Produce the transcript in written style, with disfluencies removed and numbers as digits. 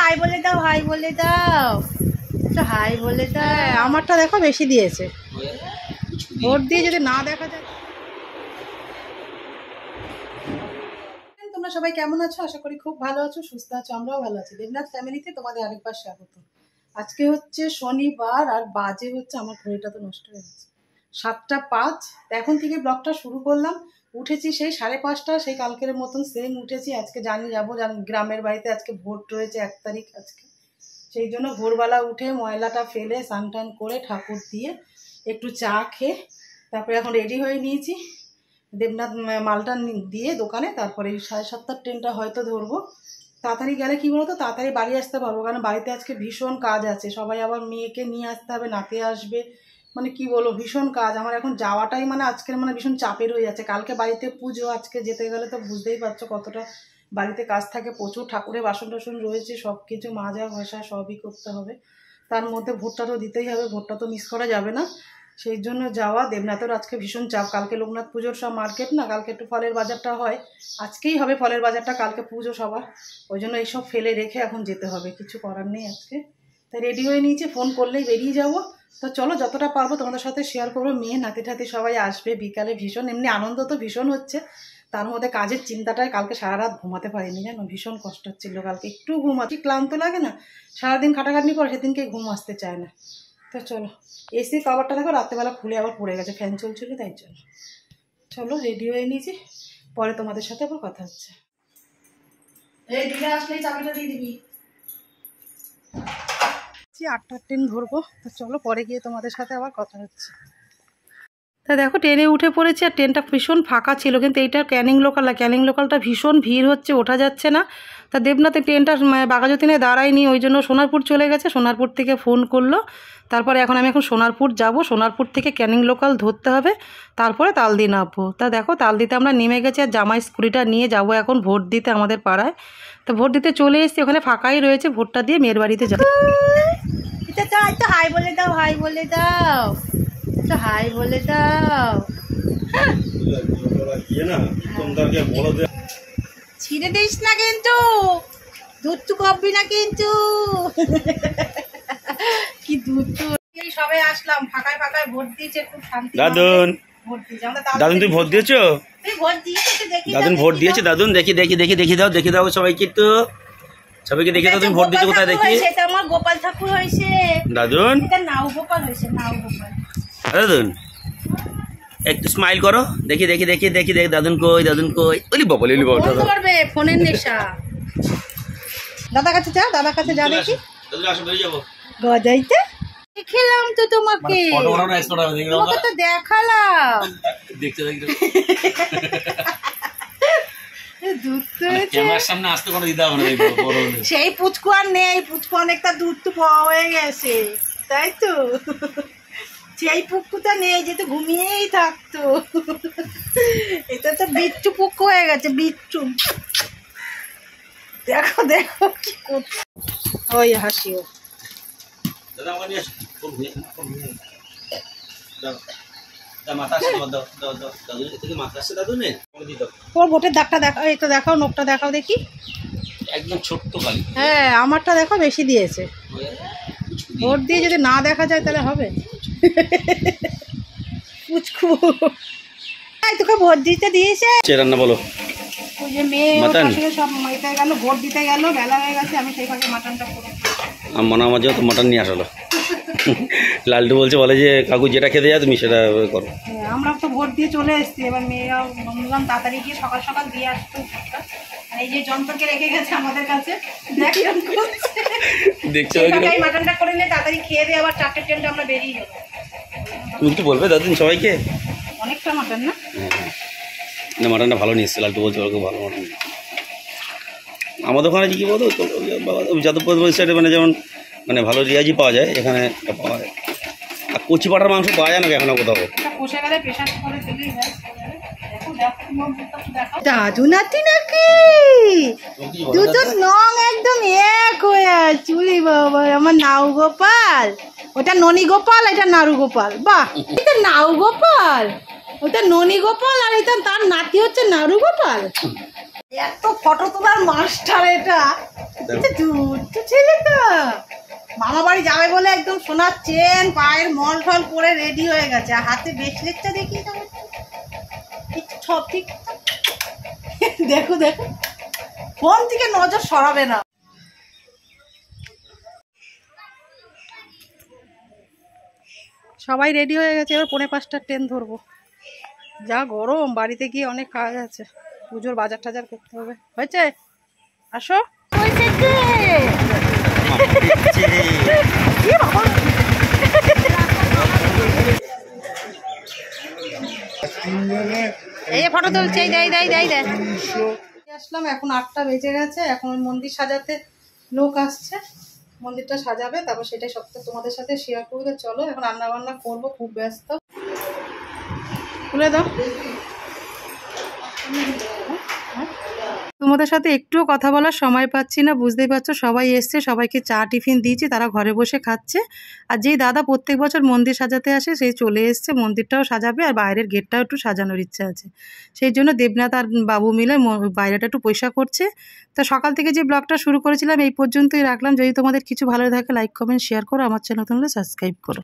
High বলে দাও, high বলে দাও, হাই বলে দাও। আমারটা দেখো বেশি দিয়েছে, ভোট দিয়ে যদি না দেখা যায়। তোমরা সবাই কেমন আছো? আশা করি খুব ভালো আছো, সুস্থ আছো। আমরাও ভালো আছি। দেবনাথ ফ্যামিলিতে তোমাদের আরেকবার স্বাগত। আজকে হচ্ছে শনিবার আর বাজে হচ্ছে, আমার ঘড়িটা তো নষ্ট হয়ে গেছে, 7:05। এখন থেকে ব্লগটা শুরু করলাম। উঠেছি সেই 5:30, সেই কালকের মতন সেম উঠেছি। আজকে যাবো গ্রামের বাড়িতে, আজকে ভোট রয়েছে 1 তারিখ আজকে। সেই জন্য ভোরবেলা উঠে ময়লাটা ফেলে স্নান টান করে ঠাকুর দিয়ে একটু চা খেয়ে তারপরে এখন রেডি হয়ে নিয়েছি। দেবনাথ মালটা দিয়ে দোকানে, তারপরে 7:30 ট্রেনটা হয়তো ধরবো। তাড়াতাড়ি গেলে কি বলতো, তাড়াতাড়ি বাড়ি আসতে পারবো, কারণ বাড়িতে আজকে ভীষণ কাজ আছে। সবাই আবার মেয়েকে নিয়ে আসতে হবে, নাতি আসবে, মানে কি বলবো ভীষণ কাজ। আমার এখন যাওয়াটাই মানে আজকের মানে ভীষণ চাপের হয়ে যাচ্ছে। কালকে বাড়িতে পুজো, আজকে যেতে গেলে তো বুঝতেই পারছো কতটা বাড়িতে কাজ থাকে। প্রচুর ঠাকুরের বাসন টাসন রয়েছে, সব কিছু মাজা ঘষা সবই করতে হবে। তার মধ্যে ভোটটা তো দিতেই হবে, ভোটটা তো মিস করা যাবে না। সেই জন্য যাওয়া। দেবনাথের আজকে ভীষণ চাপ, কালকে লোকনাথ পুজোর সব মার্কেট না, কালকে একটু ফলের বাজারটা হয়, আজকেই হবে ফলের বাজারটা, কালকে পুজো সবার। ওই জন্য এইসব ফেলে রেখে এখন যেতে হবে, কিছু করার নেই আজকে। তাই রেডি হয়ে নিয়েছি, ফোন করলেই বেরিয়ে যাবো। তো চলো যতটা পারবো তোমাদের সাথে শেয়ার করবো। মেয়ে নাতি ঠাতি সবাই আসবে বিকালে, ভীষণ এমনি আনন্দ তো ভীষণ হচ্ছে। তার মধ্যে কাজের চিন্তাটায় কালকে সারা রাত ঘুমাতে পারিনি, জানো ভীষণ কষ্ট হচ্ছিলো কালকে। একটু ঘুমাচ্ছি, ক্লান্ত লাগে না, সারাদিন খাটাখাটনি করে সেদিনকে ঘুম আসতে চায় না। তো চলো, এসি কভারটা দেখো রাত্রেবেলা খুলে আবার পড়ে গেছে, ফ্যান চলছিল তাই জন্য। চলো রেডি হয়ে নিয়েছি, পরে তোমাদের সাথে আবার কথা হচ্ছে। এই দিকে আসলেই চাবিটা দিয়ে দিবি। 8টার ট্রেন ধরবো, তো চলো পরে গিয়ে তোমাদের সাথে আবার কথা হচ্ছে। তা দেখো ট্রেনে উঠে পড়েছি, আর ট্রেনটা ভীষণ ফাঁকা ছিল, কিন্তু এইটা ক্যানিং লোকাল, আর ক্যানিং লোকালটা ভীষণ ভিড় হচ্ছে, ওঠা যাচ্ছে না। তা দেবনাথে ট্রেনটা বাঘাযতীনে দাঁড়ায়নি, ওই জন্য সোনারপুর চলে গেছে। সোনারপুর থেকে ফোন করলো, তারপরে আমি এখন সোনারপুর যাব। সোনারপুর থেকে ক্যানিং লোকাল ধরতে হবে, তারপরে তালদি নামবো। তা দেখো তালদিতে আমরা নেমে গেছি, আর জামাই স্কুটিটা নিয়ে যাব এখন ভোট দিতে আমাদের পাড়ায়। তো ভোট দিতে চলে এসেছি, ওখানে ফাঁকাই রয়েছে, ভোটটা দিয়ে মেয়ের বাড়িতে যাবো। হাই বলে দাও, হাই বলে দাও, হাই বলে দাও। ছিঁড়ে দিস না কিন্তু, দুধ কববি না কিন্তু। কি দুধ, এই সবাই আসলাম, ফাঁকায় ফাঁকায় ভোট দিয়েছে, খুব শান্তি। দাদুন ভোট দিয়েছে, দাদুন তুই ভোট দিয়েছো? তুই ভোট দিয়েছিস? দেখি দাদুন ভোট দিয়েছে। দাদুন দেখি দেখি দেখি দেখি দাও, দেখি দাও সবাইকে, একটু সবাইকে দেখে দাও তুমি ভোট দিয়েছো কোথায় দেখি। সেটা আমার গোপাল ঠাকুর হয়েছে দাদুন, এটা নাও গোপাল হয়েছে, নাও গোপাল। দাদুন একটু স্মাইল করো, দেখি দেখি দেখি দেখি দেখি দাদুন কই, দাদুন কই। ওলি বাবা লিলি বাবা করবে, ফোনের নেশা। দাদা কাছে যা, দাদা কাছে যা, দেখি দাদুন আসো বেরিয়ে যাব। গজাইতে খেলাম তো তোমাকে, তোমাকে তো দেখালাম, দেখতে দেখতে সেই পুচকু আর নেই, পুচকু অনেকটা দুধ তো পাওয়া হয়ে গেছে, তাই তো। সেই পুকুটা নেই, যেহেতু ঘুমিয়েই থাকতো। এটা তো বিচ্ছু পুকু হয়ে গেছে, বিচ্ছু। দেখো দেখো কি করছে, ওই হাসিও। ওর ভোটের দাগটা দেখাও, এই তো দেখাও, নোকটা দেখাও দেখি, একদম ছোট্ট কালি। হ্যাঁ আমারটা দেখো বেশি দিয়েছে, ভোট দিয়ে যদি না দেখা যায় তাহলে হবে। পুচকু তোকে ভোট দিতে দিয়েছে, রান্না বলো। ওই যে মেয়ে সব মেয়েতে গেল, ভোট দিতে গেল, বেলা হয়ে গেছে, আমি সেই ফাঁকে মাটনটা করে আমার যেহেতু মাটন নিয়ে আসলো। লালটু বলে যে কাকু যেটা খেতে যায় তুমি সেটা করো। আমরা তো ভোট দিয়ে চলে এসেছি, এবার মেয়েরা বললাম তাড়াতাড়ি গিয়ে সকাল সকাল দিয়ে আসতো। এই যে যন্ত্রকে রেখে গেছে আমাদের কাছে, দেখছো মাটনটা করে নিয়ে তাড়াতাড়ি খেয়ে দিয়ে আবার 4টে ট্রেনটা আমরা বেরিয়ে যাবো। তুমি কি বলবে দাদুন সবাইকে? অনেকটা মাটন না, না মাটনটা ভালো নিয়ে এসছে, লালটু বলছে ওরকম ভালো মাটন। আমাদের ওখানে কি বলতো যাদবপুর সাইডে মানে যেমন মানে ভালো রিয়াজি পাওয়া যায়, এখানে পাওয়া যায়। আর কচি পাটার মাংস পাওয়া যায় না এখনো কোথাও। দাদু নাতি নাকি দুটো নং একদম এক হয়ে চুলি বাবা। আমার নাউ গোপাল, ওটা ননী গোপাল, এটা নাড়ু গোপাল। বাহ, এটা নাউ গোপাল, ওটা ননী গোপাল, আর এটা তার নাতি হচ্ছে নাড়ু গোপাল। এত ফটো তোলার মাস্টার এটা ছেলেটা মামা বাড়ি যাবে বলে একদম সোনার চেন পায়ের মল টল পরে রেডি হয়ে গেছে, আর হাতে ব্রেসলেটটা দেখি সব ঠিক। দেখো দেখো, ফোন থেকে নজর সরাবে না। সবাই রেডি হয়ে গেছে, এবার 4:45টার ট্রেন ধরবো। যা গরম, বাড়িতে গিয়ে অনেক কাজ আছে, পুজোর বাজার টাজার করতে হবে। হয়েছে, আসো। এই ফটো তুলছে, আসলাম। এখন 8টা বেজে গেছে, এখন মন্দির সাজাতে লোক আসছে, মন্দিরটা সাজাবে, তারপর সেটাই সবটা তোমাদের সাথে শেয়ার করবে। চলো এখন রান্না বান্না করবো, খুব ব্যস্ত। খুলে দাও। তোমাদের সাথে একটুও কথা বলার সময় পাচ্ছি না, বুঝতেই পারছো। সবাই এসছে, সবাইকে চা টিফিন দিয়েছি, তারা ঘরে বসে খাচ্ছে। আর যেই দাদা প্রত্যেক বছর মন্দির সাজাতে আসে সেই চলে এসছে, মন্দিরটাও সাজাবে আর বাইরের গেটটাও একটু সাজানোর ইচ্ছা আছে। সেই জন্য দেবনাথ আর বাবু মিলে বাইরেটা একটু পয়সা করছে। তো সকাল থেকে যে ব্লগটা শুরু করেছিলাম এই পর্যন্তই রাখলাম। যদি তোমাদের কিছু ভালো থাকে লাইক কমেন্ট শেয়ার করো, আমার চ্যানেল নতুন হলে সাবস্ক্রাইব করো।